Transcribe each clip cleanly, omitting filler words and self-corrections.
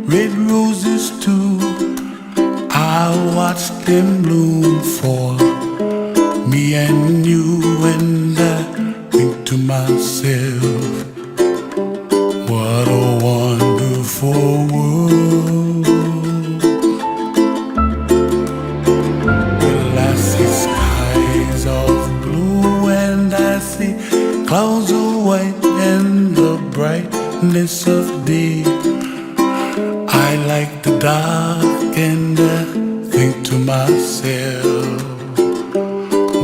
red roses too. I watch them bloom for me and you, and I think to myself, what a wonderful world. Well, I see skies of blue and I see clouds of white and the brightness of day. I like the dark and I think to myself,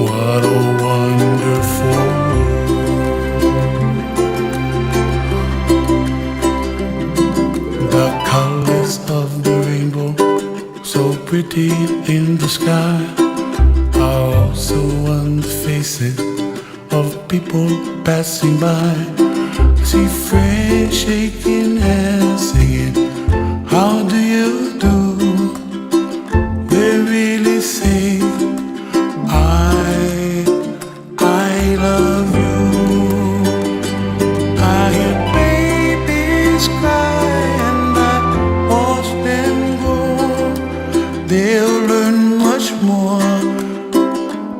what a wonderful world. The colors of the rainbow, so pretty in the sky, are also on the faces of people passing by. I see friends shaking hands, singing, how do you do? They really say, I love you. I hear babies cry and I watch them go. They'll learn much more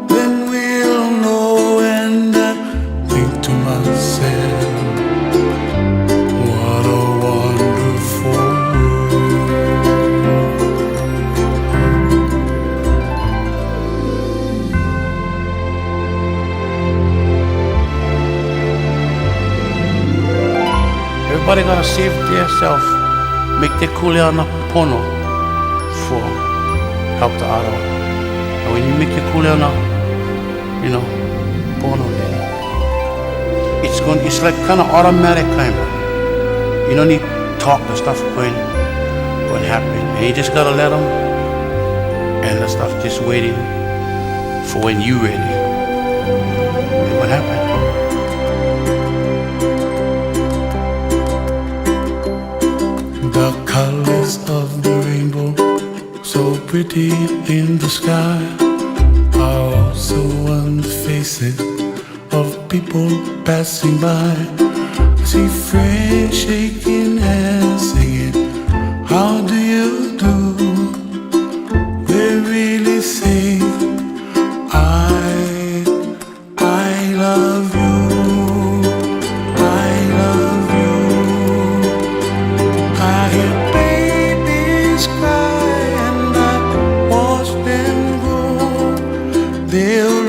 than we'll know, and I think to myself, what a wonderful world. Everybody gotta save themselves, make their kuleana pono for help the other. And when you make your kuleana, pono, then it's like kind of automatic kind of. You don't need to talk the stuff going happen, and you just gotta let them, and the stuff just waiting for when you ready. And what happened? The colors of the rainbow, so pretty in the sky, are also on the faces of people passing by. I see friends shaking hands, singing, how do you do? They really say, I love you. I love you. I hear babies cry and I watch them grow. They'll